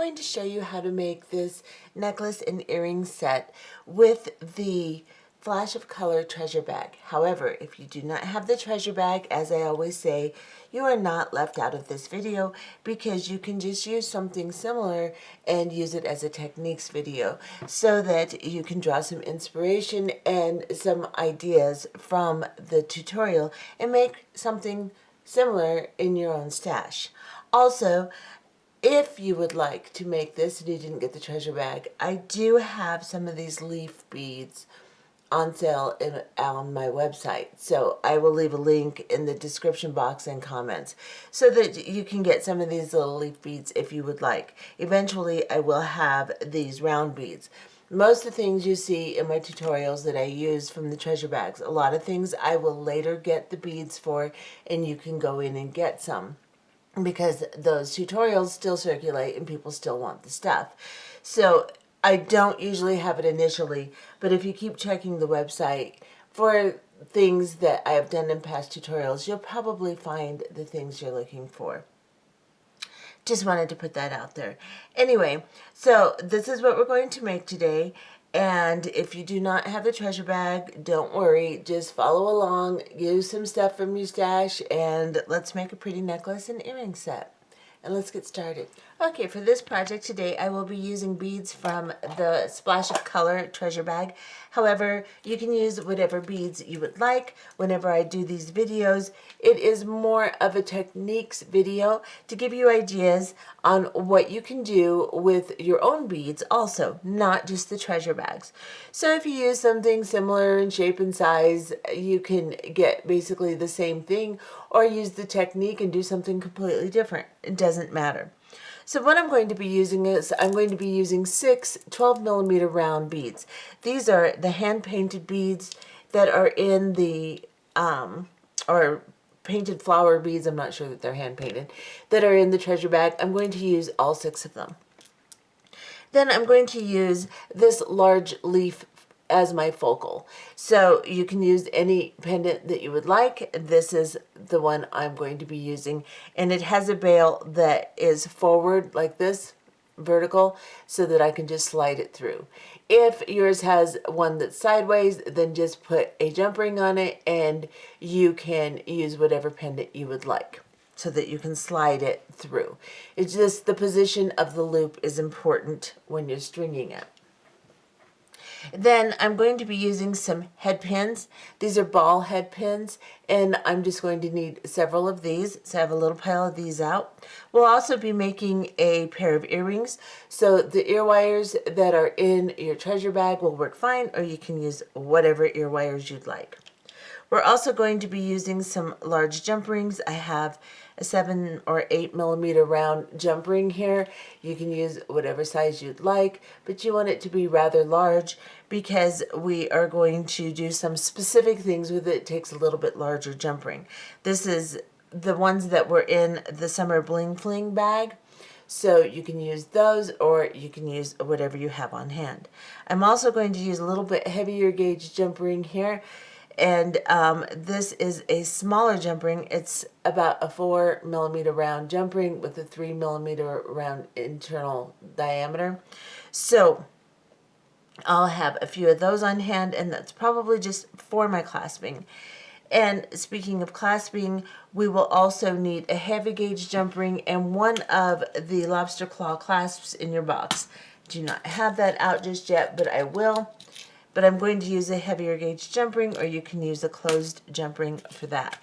going to show you how to make this necklace and earring set with the Flash of Color treasure bag. However, if you do not have the treasure bag, as I always say, you are not left out of this video because you can just use something similar and use it as a techniques video so that you can draw some inspiration and some ideas from the tutorial and make something similar in your own stash. Also, if you would like to make this and you didn't get the treasure bag, I do have some of these leaf beads on sale on my website. So I will leave a link in the description box and comments so that you can get some of these little leaf beads if you would like. Eventually, I will have these round beads. Most of the things you see in my tutorials that I use from the treasure bags, a lot of things I will later get the beads for, and you can go in and get some, because those tutorials still circulate and people still want the stuff. So I don't usually have it initially, but if you keep checking the website for things that I have done in past tutorials, you'll probably find the things you're looking for. Just wanted to put that out there. Anyway, so this is what we're going to make today. And if you do not have the treasure bag, don't worry. Just follow along, use some stuff from your stash, and let's make a pretty necklace and earring set. And let's get started. Okay, for this project today, I will be using beads from the Splash of Color treasure bag. However, you can use whatever beads you would like. Whenever I do these videos, it is more of a techniques video to give you ideas on what you can do with your own beads also, not just the treasure bags. So if you use something similar in shape and size, you can get basically the same thing, or use the technique and do something completely different. It doesn't matter. So what I'm going to be using is, I'm going to be using 6 12mm round beads. These are the hand-painted beads that are in the, or painted flower beads, I'm not sure that they're hand-painted, that are in the treasure bag. I'm going to use all 6 of them. Then I'm going to use this large leaf as my focal. So you can use any pendant that you would like. This is the one I'm going to be using, and it has a bail that is forward like this, vertical, so that I can just slide it through. If yours has one that's sideways, then just put a jump ring on it and you can use whatever pendant you would like so that you can slide it through. It's just the position of the loop is important when you're stringing it. Then I'm going to be using some head pins. These are ball head pins, and I'm just going to need several of these. So I have a little pile of these out. We'll also be making a pair of earrings. So the ear wires that are in your treasure bag will work fine, or you can use whatever ear wires you'd like. We're also going to be using some large jump rings. I have a 7 or 8mm round jump ring here. You can use whatever size you'd like, but you want it to be rather large because we are going to do some specific things with it. It takes a little bit larger jump ring. This is the ones that were in the Summer Bling Fling bag. So you can use those, or you can use whatever you have on hand. I'm also going to use a little bit heavier gauge jump ring here. And this is a smaller jump ring. It's about a 4mm round jump ring with a 3mm round internal diameter. So I'll have a few of those on hand, and that's probably just for my clasping. And speaking of clasping, we will also need a heavy gauge jump ring and one of the lobster claw clasps in your box. Do not have that out just yet, but I will. But I'm going to use a heavier gauge jump ring, or you can use a closed jump ring for that.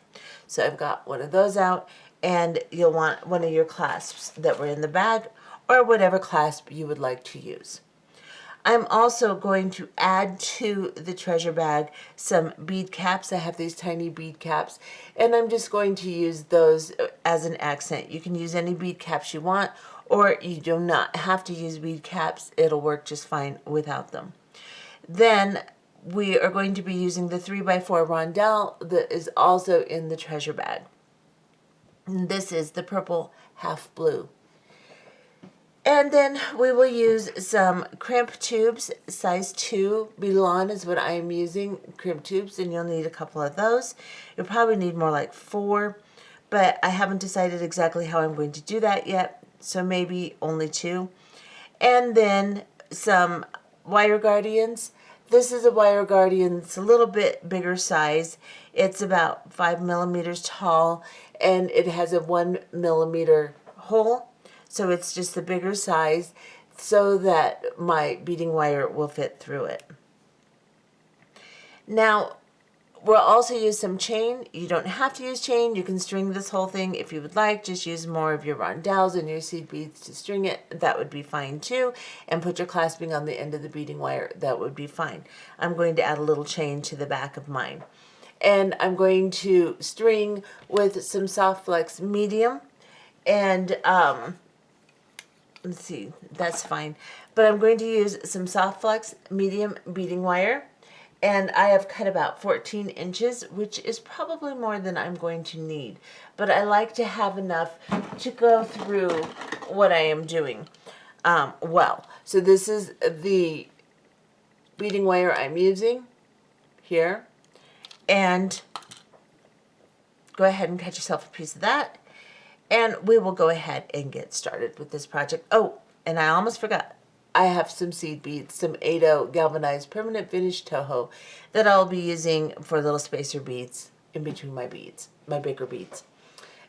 So I've got one of those out, and you'll want one of your clasps that were in the bag, or whatever clasp you would like to use. I'm also going to add to the treasure bag some bead caps. I have these tiny bead caps, and I'm just going to use those as an accent. You can use any bead caps you want, or you do not have to use bead caps. It'll work just fine without them. Then we are going to be using the 3x4 rondelle that is also in the treasure bag. And this is the purple half blue. And then we will use some crimp tubes, size 2. Belon is what I am using, crimp tubes, and you'll need a couple of those. You'll probably need more like 4, but I haven't decided exactly how I'm going to do that yet, so maybe only 2. and then some wire guardians. This is a wire guardian. It's a little bit bigger size. It's about 5 millimeters tall, and it has a 1 millimeter hole. So it's just the bigger size so that my beading wire will fit through it. Now, we'll also use some chain. You don't have to use chain. You can string this whole thing if you would like. Just use more of your rondelles and your seed beads to string it. That would be fine too. And put your clasping on the end of the beading wire. That would be fine. I'm going to add a little chain to the back of mine. And I'm going to string with some soft flex medium. And let's see, that's fine. But I'm going to use some soft flex medium beading wire. And I have cut about 14 inches, which is probably more than I'm going to need. But I like to have enough to go through what I am doing well. So this is the beading wire I'm using here. And go ahead and cut yourself a piece of that. And we will go ahead and get started with this project. Oh, and I almost forgot. I have some seed beads, some 8/0 galvanized permanent finish Toho that I'll be using for little spacer beads in between my beads, my bigger beads.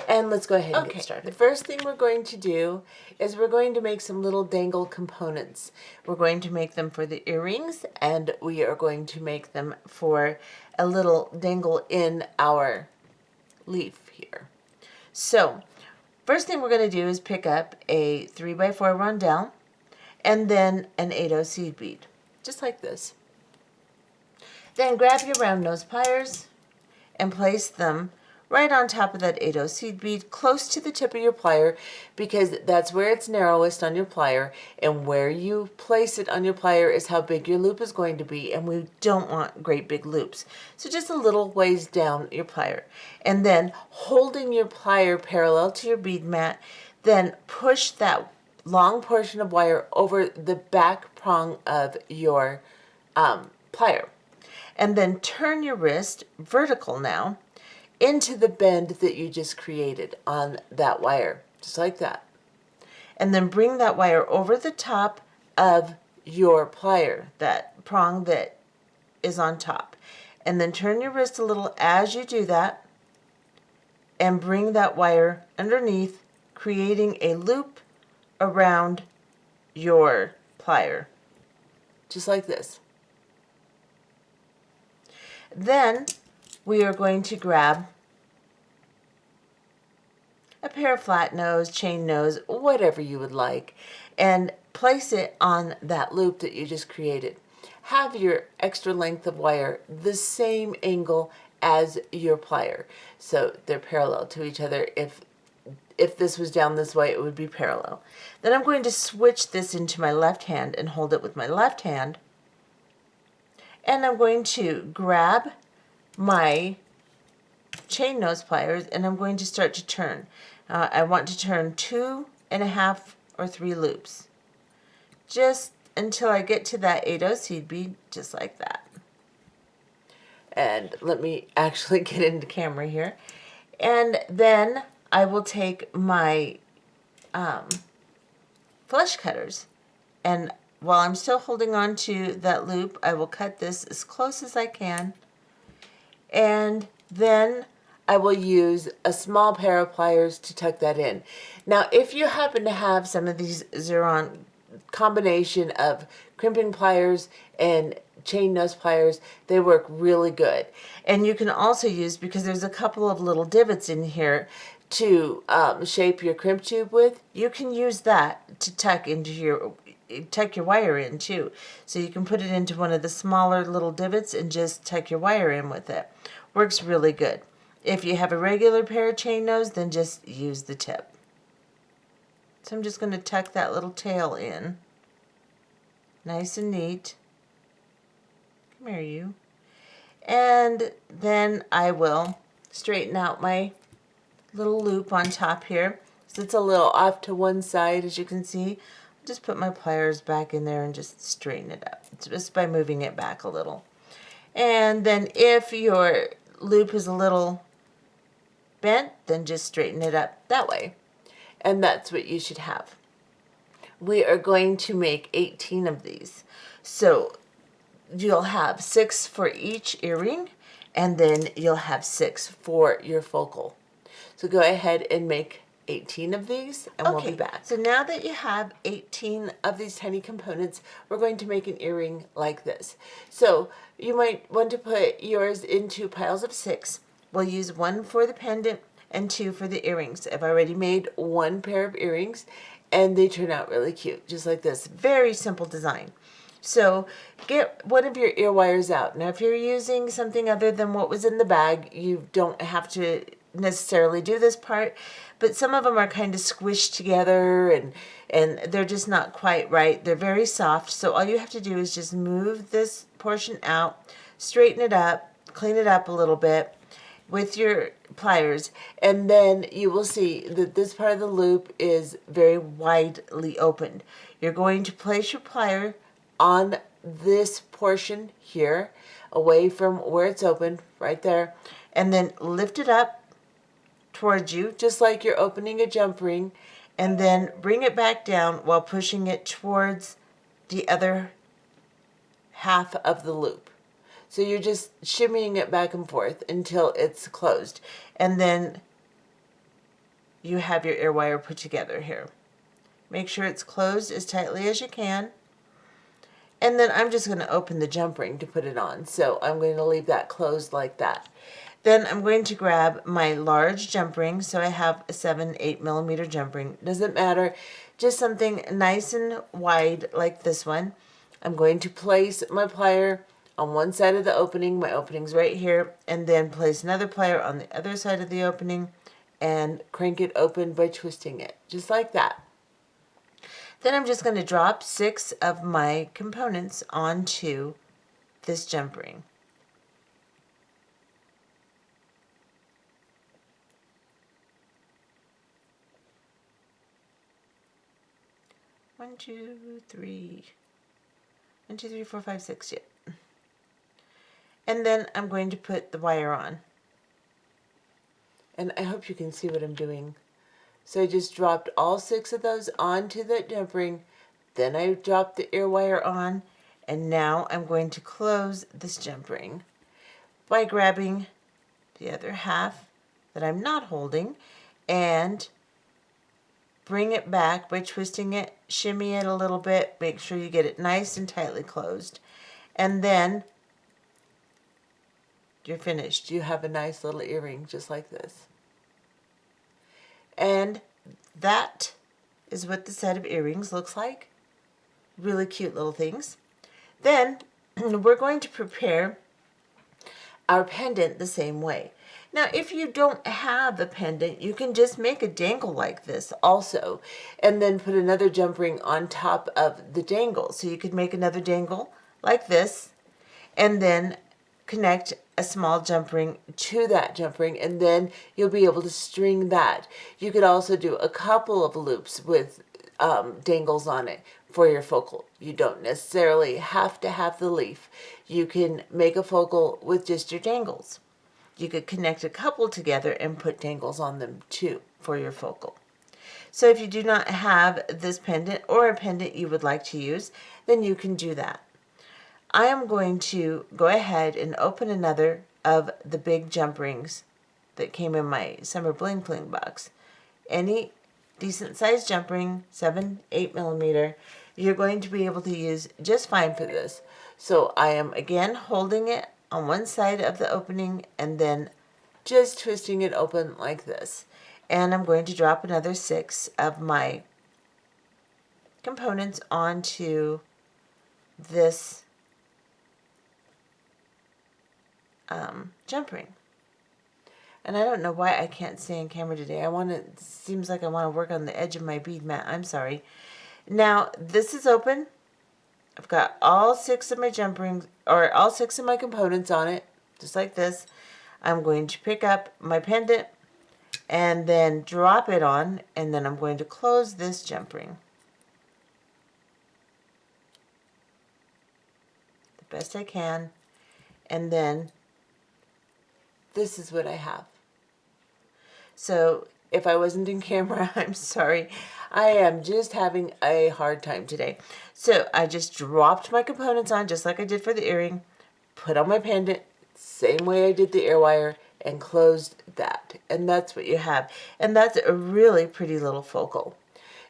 And let's go ahead and get started. The first thing we're going to do is we're going to make some little dangle components. We're going to make them for the earrings, and we are going to make them for a little dangle in our leaf here. So, first thing we're going to do is pick up a 3x4 rondelle, and then an 8/0 seed bead, just like this. Then grab your round nose pliers and place them right on top of that 8/0 seed bead, close to the tip of your plier, because that's where it's narrowest on your plier, and where you place it on your plier is how big your loop is going to be, and we don't want great big loops. So just a little ways down your plier. And then holding your plier parallel to your bead mat, then push that long portion of wire over the back prong of your plier. And then turn your wrist vertical now into the bend that you just created on that wire, just like that. And then bring that wire over the top of your plier, that prong that is on top. And then turn your wrist a little as you do that, and bring that wire underneath, creating a loop around your plier, just like this. Then we are going to grab a pair of flat nose, chain nose, whatever you would like, and place it on that loop that you just created. Have your extra length of wire the same angle as your plier, so they're parallel to each other. If this was down this way, it would be parallel. Then I'm going to switch this into my left hand and hold it with my left hand. And I'm going to grab my chain nose pliers, and I'm going to start to turn. I want to turn 2.5 or 3 loops, just until I get to that 8/0 seed bead, just like that. And let me actually get into camera here. And then I will take my flush cutters, and while I'm still holding on to that loop, I will cut this as close as I can, and then I will use a small pair of pliers to tuck that in. Now, if you happen to have some of these Xeron combination of crimping pliers and chain nose pliers, they work really good. And you can also use, because there's a couple of little divots in here to shape your crimp tube with, you can use that to tuck your wire in too. So you can put it into one of the smaller little divots and just tuck your wire in with it. Works really good. If you have a regular pair of chain nose, then just use the tip. So I'm just going to tuck that little tail in, nice and neat. Come here, you. And then I will straighten out my little loop on top here. So it's a little off to one side, as you can see. Just put my pliers back in there and just straighten it up. It's just by moving it back a little. And then if your loop is a little bent, then just straighten it up that way. And that's what you should have. we are going to make 18 of these. So you'll have 6 for each earring, and then you'll have 6 for your focal. So go ahead and make 18 of these, and we'll be back. So now that you have 18 of these tiny components, we're going to make an earring like this. So you might want to put yours into piles of 6. We'll use 1 for the pendant and 2 for the earrings. I've already made 1 pair of earrings, and they turn out really cute, just like this. Very simple design. So get one of your ear wires out. Now, if you're using something other than what was in the bag, you don't have to necessarily do this part, but some of them are kind of squished together and they're just not quite right. They're very soft. So all you have to do is just move this portion out, straighten it up, clean it up a little bit with your pliers, and then you will see that this part of the loop is very widely opened. You're going to place your plier on this portion here, away from where it's open, right there, and then lift it up towards you, just like you're opening a jump ring, and then bring it back down while pushing it towards the other half of the loop. So you're just shimmying it back and forth until it's closed. And then you have your ear wire put together here. Make sure it's closed as tightly as you can. And then I'm just going to open the jump ring to put it on. So I'm going to leave that closed like that. Then I'm going to grab my large jump ring. So I have a 7-8 millimeter jump ring. Doesn't matter. Just something nice and wide like this one. I'm going to place my plier on one side of the opening. My opening's right here. And then place another plier on the other side of the opening and crank it open by twisting it. Just like that. Then I'm just going to drop 6 of my components onto this jump ring. One, two, three, 1, 2, 3, 4, 5, 6. Yep. And then I'm going to put the wire on. And I hope you can see what I'm doing. So I just dropped all 6 of those onto the jump ring. Then I dropped the ear wire on. And now I'm going to close this jump ring by grabbing the other half that I'm not holding and bring it back by twisting it, shimmy it a little bit, make sure you get it nice and tightly closed. And then you're finished. You have a nice little earring just like this. And that is what the set of earrings looks like. Really cute little things. Then we're going to prepare our pendant the same way. Now, if you don't have a pendant, you can just make a dangle like this also, and then put another jump ring on top of the dangle. So you could make another dangle like this, and then connect a small jump ring to that jump ring, and then you'll be able to string that. You could also do a couple of loops with dangles on it for your focal. You don't necessarily have to have the leaf. You can make a focal with just your dangles. You could connect a couple together and put dangles on them too for your focal. So if you do not have this pendant or a pendant you would like to use, then you can do that. I am going to go ahead and open another of the big jump rings that came in my summer bling bling box. Any decent sized jump ring, 7-8 millimeter, you're going to be able to use just fine for this. So I am again holding it on one side of the opening and then just twisting it open like this. And I'm going to drop another 6 of my components onto this jump ring. And I don't know why I can't stay on camera today. Seems like I want to work on the edge of my bead mat. I'm sorry. Now, this is open. I've got all 6 of my jump rings, or all 6 of my components on it, just like this. I'm going to pick up my pendant and then drop it on, and then I'm going to close this jump ring the best I can, and then this is what I have. So if I wasn't in camera, I'm sorry. I am just having a hard time today. So I just dropped my components on just like I did for the earring, put on my pendant, same way I did the ear wire, and closed that. And that's what you have. And that's a really pretty little focal.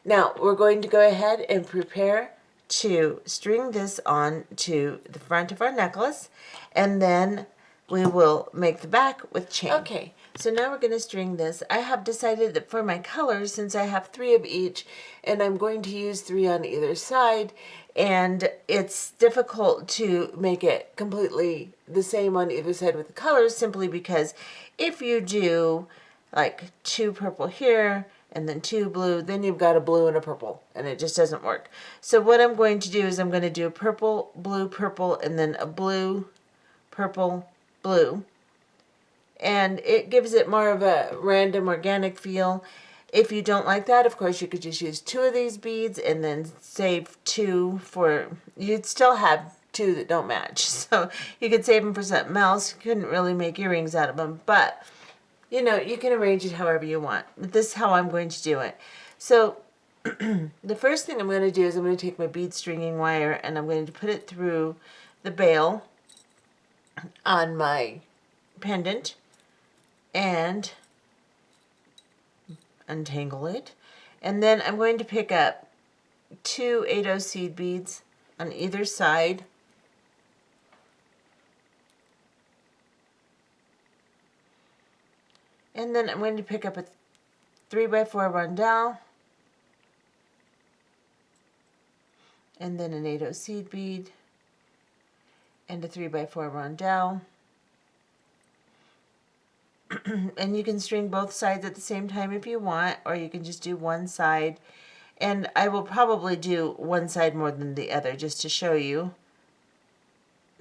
Now we're going to go ahead and prepare to string this on to the front of our necklace, and then we will make the back with chain. Okay, so now we're going to string this. I have decided that for my colors, since I have 3 of each, and I'm going to use 3 on either side, and it's difficult to make it completely the same on either side with the colors, simply because if you do like 2 purple here, and then 2 blue, then you've got a blue and a purple, and it just doesn't work. So what I'm going to do is I'm going to do a purple, purple, and then a blue, purple, blue. And it gives it more of a random organic feel. If you don't like that, of course, you could just use 2 of these beads and then save 2 for, you'd still have 2 that don't match. So you could save them for something else. You couldn't really make earrings out of them, but you know, you can arrange it however you want. But this is how I'm going to do it. So the first thing I'm going to do is I'm going to take my bead stringing wire and I'm going to put it through the bail on my pendant and untangle it. And then I'm going to pick up 2 8/0 seed beads on either side. And then I'm going to pick up a 3x4 rondelle, and then an 8/0 seed bead, and a 3x4 rondelle. And you can string both sides at the same time if you want, or you can just do one side. And I will probably do one side more than the other just to show you,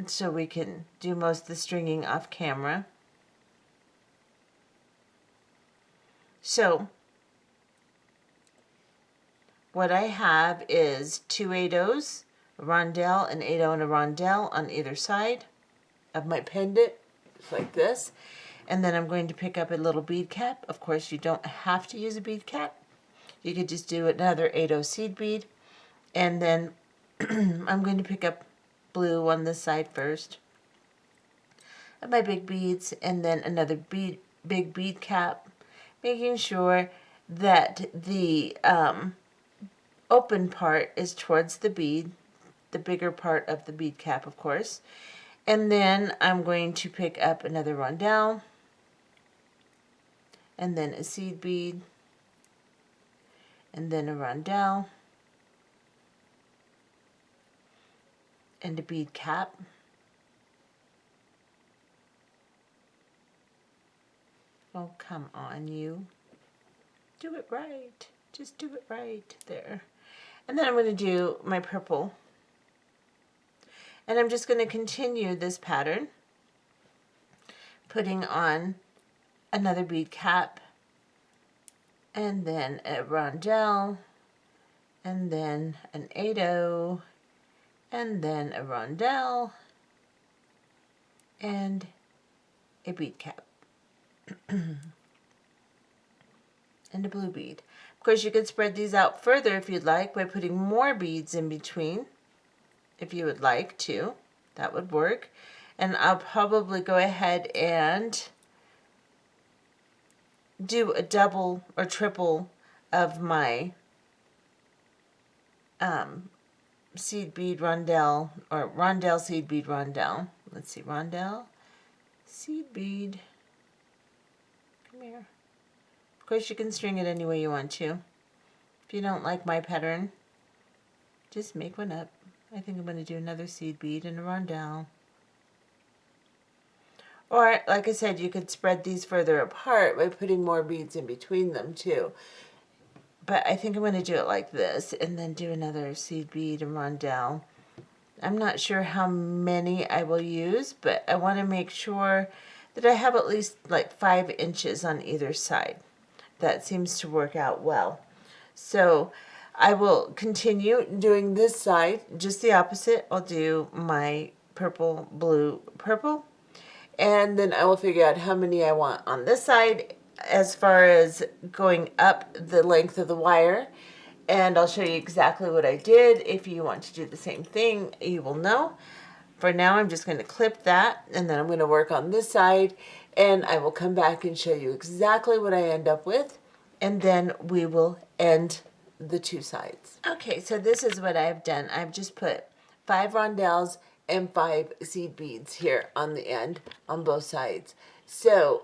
so we can do most of the stringing off camera. So what I have is 2 8/0s, a rondelle, an 8/0 and a rondelle on either side of my pendant, just like this. And then I'm going to pick up a little bead cap. Of course, you don't have to use a bead cap. You could just do another 8/0 seed bead. And then I'm going to pick up blue on this side first of my big beads, and then another big bead cap, making sure that the open part is towards the bead, the bigger part of the bead cap, of course. And then I'm going to pick up another rondelle, and then a seed bead, and then a rondelle, and a bead cap. Oh, come on, you. Do it right. Just do it right there. And then I'm going to do my purple. And I'm just going to continue this pattern, putting on another bead cap, and then a rondelle, and then an 8/0, and then a rondelle, and a bead cap. And a blue bead. Of course, you could spread these out further if you'd like by putting more beads in between, if you would like to. That would work. And I'll probably go ahead and do a double or triple of my seed bead rondelle, or rondelle seed bead rondelle. Let's see, rondelle seed bead. Come here. Of course, you can string it any way you want to. If you don't like my pattern, just make one up. I think I'm going to do another seed bead and a rondelle. Or, like I said, you could spread these further apart by putting more beads in between them too. But I think I'm going to do it like this, and then do another seed bead and rondelle. I'm not sure how many I will use, but I want to make sure that I have at least like 5 inches on either side. That seems to work out well. So I will continue doing this side, just the opposite. I'll do my purple, blue, purple, and then I will figure out how many I want on this side as far as going up the length of the wire. and I'll show you exactly what I did. If you want to do the same thing, you will know. For now, I'm just going to clip that, and then I'm going to work on this side, and I will come back and show you exactly what I end up with, and then we will end the two sides. Okay, so this is what I've done. I've just put 5 rondelles and 5 seed beads here on the end on both sides. So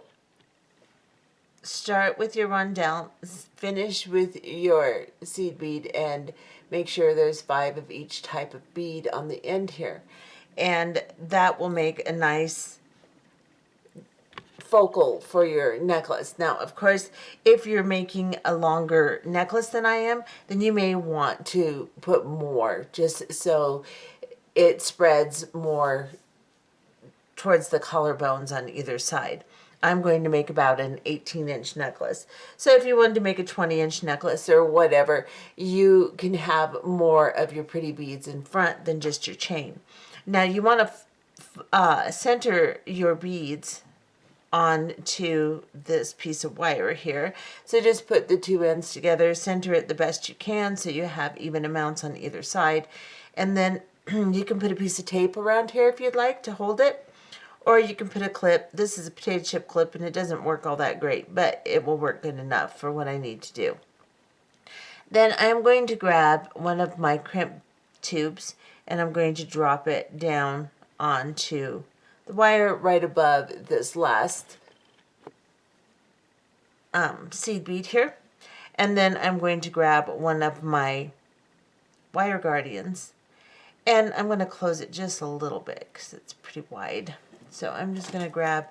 start with your rondelle, finish with your seed bead, and make sure there's 5 of each type of bead on the end here. And that will make a nice focal for your necklace. Now, of course, if you're making a longer necklace than I am, then you may want to put more, just so it spreads more towards the collarbones on either side. I'm going to make about an 18-inch necklace. So if you wanted to make a 20-inch necklace or whatever, you can have more of your pretty beads in front than just your chain. Now you want to center your beads onto this piece of wire here. So just put the two ends together, center it the best you can so you have even amounts on either side. And then you can put a piece of tape around here if you'd like to hold it. Or you can put a clip. This is a potato chip clip and it doesn't work all that great, but it will work good enough for what I need to do. Then I'm going to grab one of my crimp tubes and I'm going to drop it down onto the wire right above this last seed bead here. And then I'm going to grab one of my wire guardians and I'm going to close it just a little bit because it's pretty wide. So I'm just going to grab,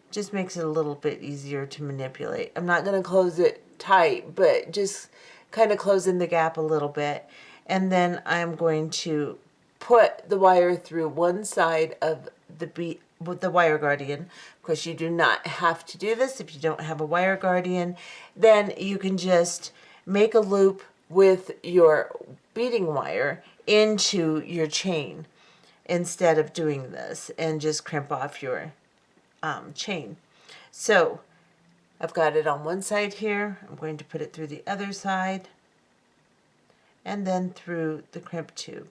just makes it a little bit easier to manipulate. I'm not going to close it tight, but just kind of close in the gap a little bit. And then I'm going to put the wire through one side of the bead with the wire guardian. Of course, you do not have to do this if you don't have a wire guardian. Then you can just make a loop with your beading wire into your chain instead of doing this and just crimp off your chain. So I've got it on one side here. I'm going to put it through the other side and then through the crimp tube.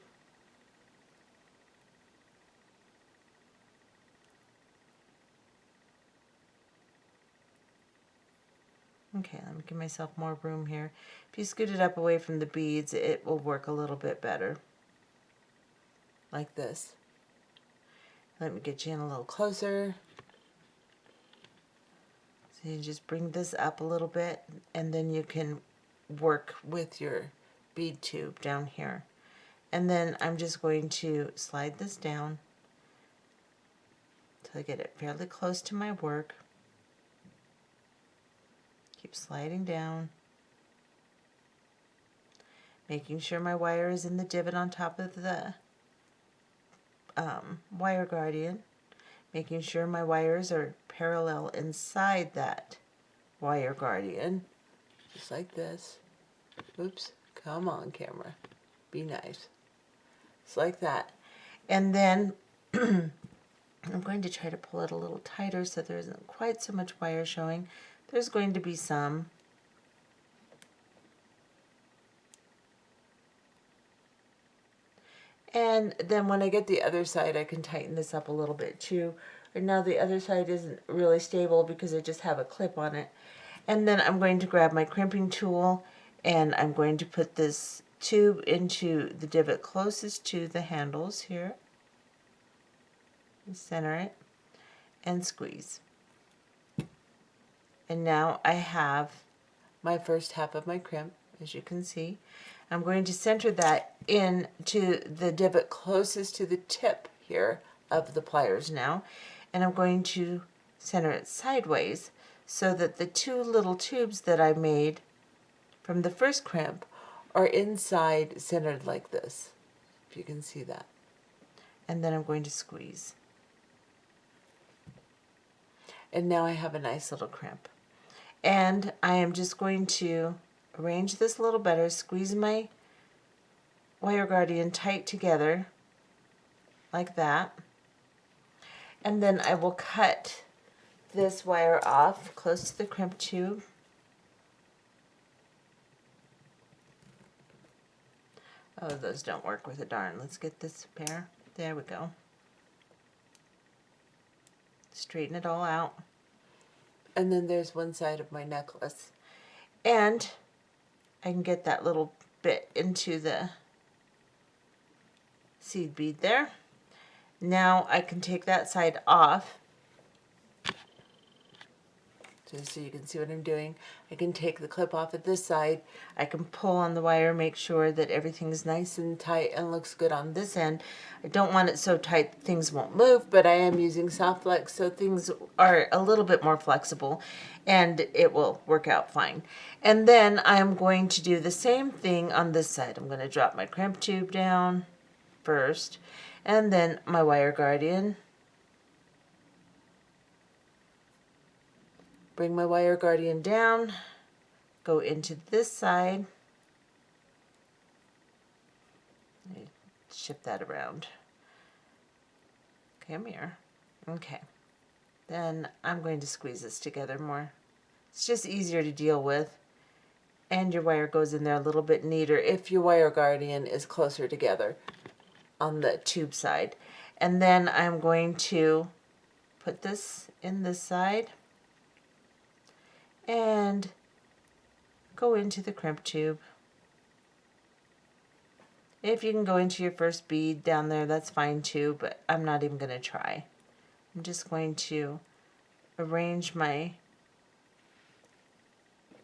Okay, let me give myself more room here. If you scoot it up away from the beads, it will work a little bit better. Like this. Let me get you in a little closer. So you just bring this up a little bit and then you can work with your bead tube down here. And then I'm just going to slide this down until I get it fairly close to my work. Keep sliding down, making sure my wire is in the divot on top of the wire guardian, making sure my wires are parallel inside that wire guardian, just like this. Oops, come on camera, be nice. It's like that. And then I'm going to try to pull it a little tighter so there isn't quite so much wire showing. There's going to be some. And then when I get the other side, I can tighten this up a little bit too. And now the other side isn't really stable because I just have a clip on it. And then I'm going to grab my crimping tool and I'm going to put this tube into the divot closest to the handles here. Center it and squeeze. And now I have my first half of my crimp, as you can see. I'm going to center that into the divot closest to the tip here of the pliers now. And I'm going to center it sideways so that the two little tubes that I made from the first crimp are inside centered like this, if you can see that. And then I'm going to squeeze. And now I have a nice little crimp. And I am just going to arrange this a little better, squeeze my wire guardian tight together like that. And then I will cut this wire off close to the crimp tube. Oh, those don't work with a darn. Let's get this pair. There we go. Straighten it all out. And then there's one side of my necklace. And I can get that little bit into the seed bead there. Now I can take that side off. Just so you can see what I'm doing. I can take the clip off at this side. I can pull on the wire, make sure that everything's nice and tight and looks good on this end. I don't want it so tight things won't move, but I am using soft flex, so things are a little bit more flexible and it will work out fine. And then I'm going to do the same thing on this side. I'm going to drop my crimp tube down first, and then my wire guardian. Bring my wire guardian down, go into this side, shift that around. Come here. Okay. Then I'm going to squeeze this together more. It's just easier to deal with, and your wire goes in there a little bit neater if your wire guardian is closer together on the tube side. And then I'm going to put this in this side and go into the crimp tube. If you can go into your first bead down there, that's fine too, but I'm not even going to try. I'm just going to arrange my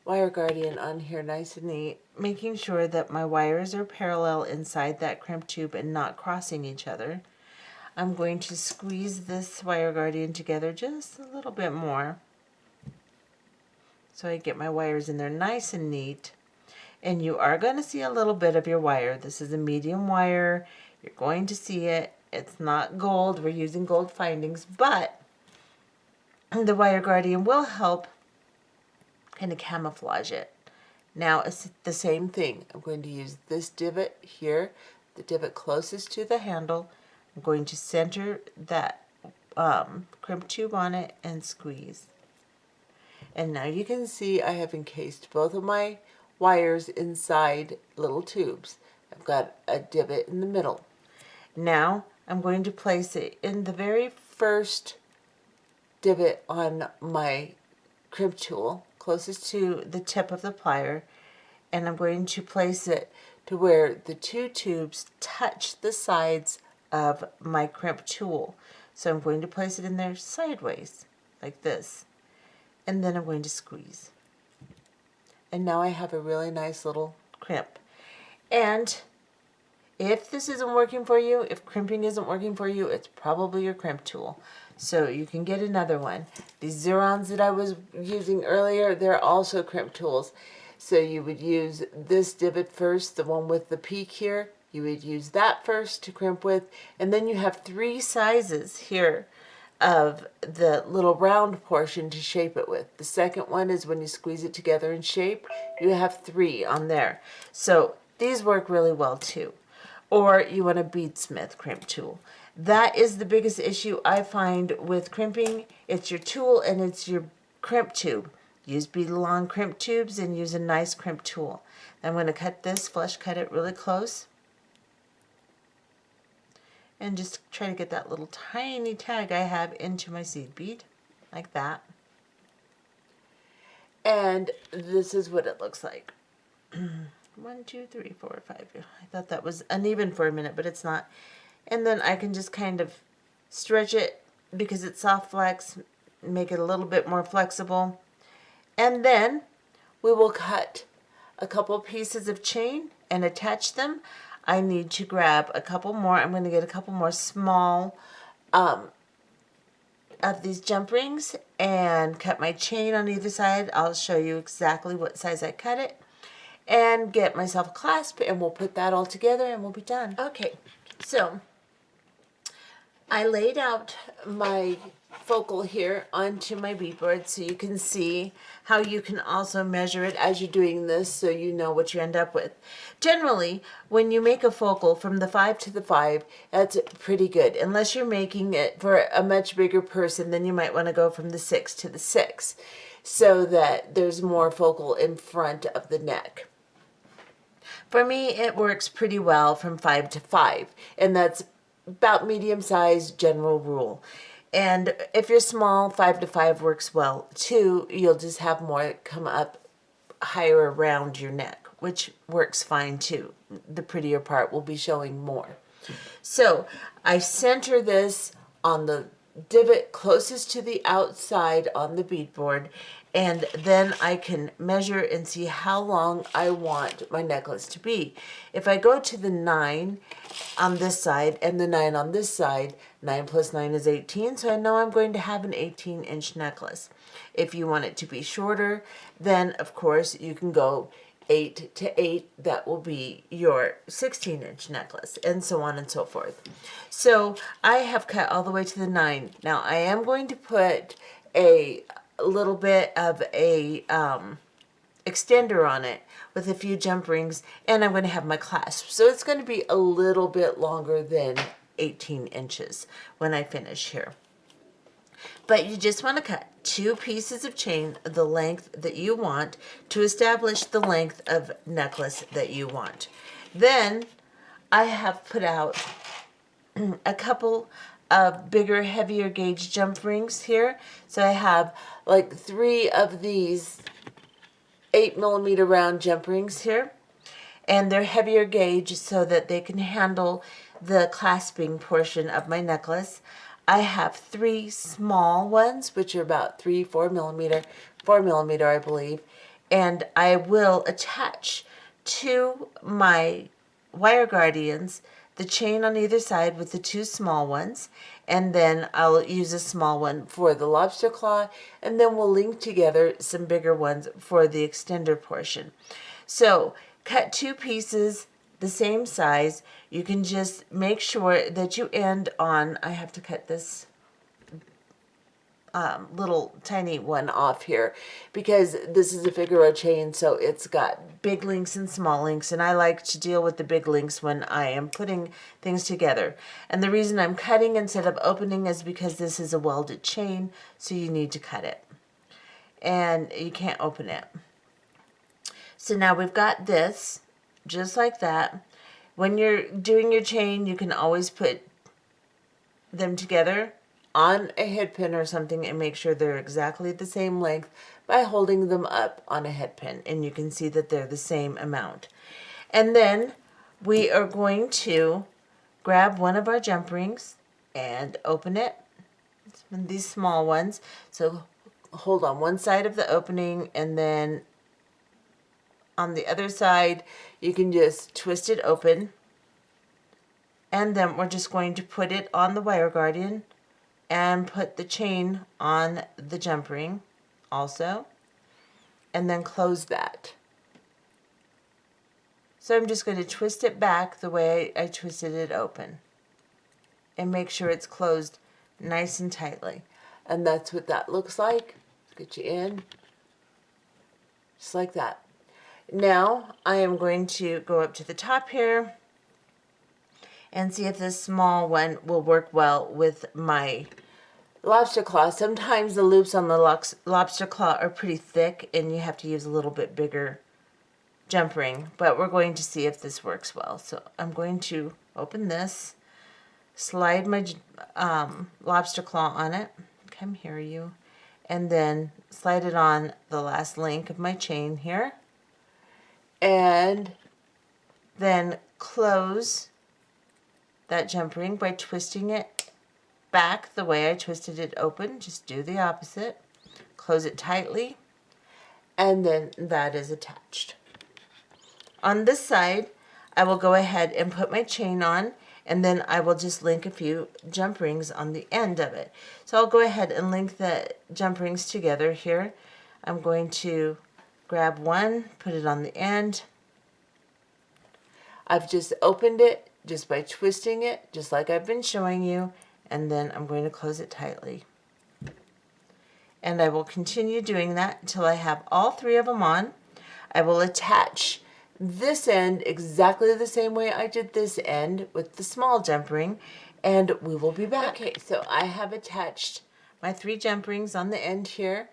wire guardian on here nice and neat, making sure that my wires are parallel inside that crimp tube and not crossing each other. I'm going to squeeze this wire guardian together just a little bit more, so I get my wires in there nice and neat. And you are going to see a little bit of your wire. This is a medium wire. You're going to see it. It's not gold. We're using gold findings, but the wire guardian will help kind of camouflage it. Now it's the same thing. I'm going to use this divot here, the divot closest to the handle. I'm going to center that crimp tube on it and squeeze. And now you can see I have encased both of my wires inside little tubes. I've got a divot in the middle. Now I'm going to place it in the very first divot on my crimp tool, closest to the tip of the plier, and I'm going to place it to where the two tubes touch the sides of my crimp tool. So I'm going to place it in there sideways, like this. And then I'm going to squeeze. And now I have a really nice little crimp. And if this isn't working for you, if crimping isn't working for you, it's probably your crimp tool. So you can get another one. These Xerons that I was using earlier, they're also crimp tools. So you would use this divot first, the one with the peak here. You would use that first to crimp with. And then you have 3 sizes here of the little round portion to shape it with. The second one is when you squeeze it together and shape. You have 3 on there. So these work really well too. Or you want a beadsmith crimp tool. That is the biggest issue I find with crimping. It's your tool and it's your crimp tube. Use bead along crimp tubes and use a nice crimp tool. I'm going to cut this, flush cut it really close. And just try to get that little tiny tag I have into my seed bead, like that. And this is what it looks like. 1, 2, 3, 4, 5. I thought that was uneven for a minute, but it's not. And then I can just kind of stretch it because it's soft flex, make it a little bit more flexible. And then we will cut a couple pieces of chain and attach them. I need to grab a couple more. I'm going to get a couple more small of these jump rings and cut my chain on either side. I'll show you exactly what size I cut it. And get myself a clasp, and we'll put that all together and we'll be done. Okay, so I laid out my focal here onto my beadboard so you can see how you can also measure it as you're doing this so you know what you end up with. Generally, when you make a focal from the 5 to the 5, that's pretty good. Unless you're making it for a much bigger person, then you might want to go from the 6 to the 6 so that there's more focal in front of the neck. For me, it works pretty well from 5 to 5, and that's about medium size general rule. And if you're small, 5 to 5 works well too. You'll just have more come up higher around your neck, which works fine too. The prettier part will be showing more. So I center this on the divot closest to the outside on the beadboard, and then I can measure and see how long I want my necklace to be. If I go to the 9 on this side and the 9 on this side, 9 plus 9 is 18, so I know I'm going to have an 18-inch necklace. If you want it to be shorter, then of course you can go 8 to 8, that will be your 16-inch necklace, and so on and so forth. So I have cut all the way to the 9. Now I am going to put a little bit of a extender on it with a few jump rings, and I'm going to have my clasp. So it's going to be a little bit longer than 18 inches when I finish here. But you just want to cut 2 pieces of chain the length that you want to establish the length of necklace that you want. Then I have put out a couple of bigger, heavier gauge jump rings here. So I have like 3 of these 8mm round jump rings here, and they're heavier gauge so that they can handle the clasping portion of my necklace. I have 3 small ones, which are about 4mm, I believe, and I will attach to my wire guardians the chain on either side with the 2 small ones, and then I'll use a small one for the lobster claw, and then we'll link together some bigger ones for the extender portion. So cut 2 pieces the same size. You can just make sure that you end on, I have to cut this little tiny one off here because this is a Figaro chain, so it's got big links and small links, and I like to deal with the big links when I am putting things together. And the reason I'm cutting instead of opening is because this is a welded chain, so you need to cut it and you can't open it. So now we've got this just like that. When you're doing your chain, you can always put them together on a head pin or something and make sure they're exactly the same length by holding them up on a head pin, and you can see that they're the same amount. And then we are going to grab one of our jump rings and open it. It's one of these small ones. So hold on one side of the opening, and then on the other side you can just twist it open, and then we're just going to put it on the wire guardian and put the chain on the jump ring also, and then close that. So I'm just going to twist it back the way I twisted it open and make sure it's closed nice and tightly. And that's what that looks like. Get you in just like that. Now I am going to go up to the top here and see if this small one will work well with my lobster claw. Sometimes the loops on the lobster claw are pretty thick and you have to use a little bit bigger jump ring, but we're going to see if this works well. So I'm going to open this, slide my lobster claw on it, come here you, and then slide it on the last link of my chain here, and then close that jump ring by twisting it back the way I twisted it open. Just do the opposite. Close it tightly, and then that is attached. On this side, I will go ahead and put my chain on, and then I will just link a few jump rings on the end of it. So I'll go ahead and link the jump rings together here. I'm going to grab one, put it on the end. I've just opened it just by twisting it, just like I've been showing you, and then I'm going to close it tightly. And I will continue doing that until I have all 3 of them on. I will attach this end exactly the same way I did this end with the small jump ring, and we will be back. Okay, so I have attached my 3 jump rings on the end here,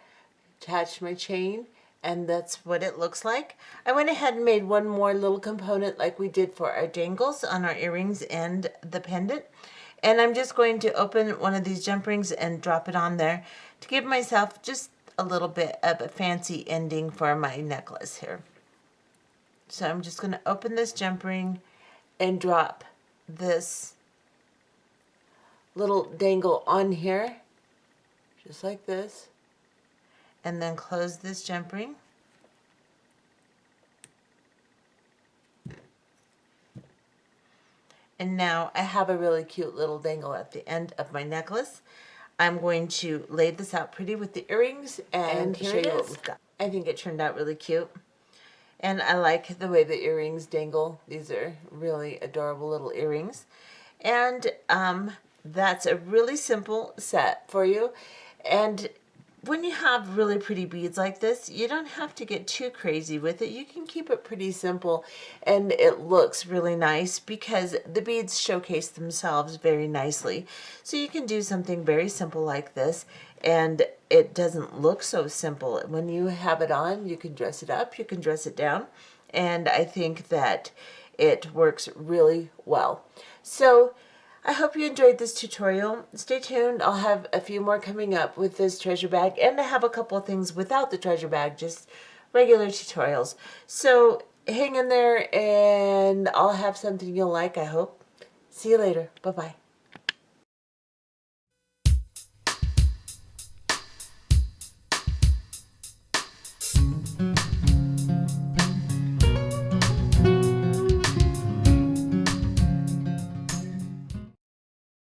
attached my chain, And that's what it looks like. I went ahead and made one more little component like we did for our dangles on our earrings and the pendant. And I'm just going to open one of these jump rings and drop it on there to give myself just a little bit of a fancy ending for my necklace here. So I'm just going to open this jump ring and drop this little dangle on here, just like this, and then close this jump ring. And now I have a really cute little dangle at the end of my necklace. I'm going to lay this out pretty with the earrings and show you what we've got. I think it turned out really cute. And I like the way the earrings dangle. These are really adorable little earrings. And that's a really simple set for you. And when you have really pretty beads like this, you don't have to get too crazy with it. You can keep it pretty simple and it looks really nice because the beads showcase themselves very nicely. So you can do something very simple like this and it doesn't look so simple. When you have it on, you can dress it up, you can dress it down, and I think that it works really well. So I hope you enjoyed this tutorial. Stay tuned. I'll have a few more coming up with this treasure bag, and I have a couple of things without the treasure bag, just regular tutorials. So hang in there and I'll have something you'll like, I hope. See you later. Bye-bye.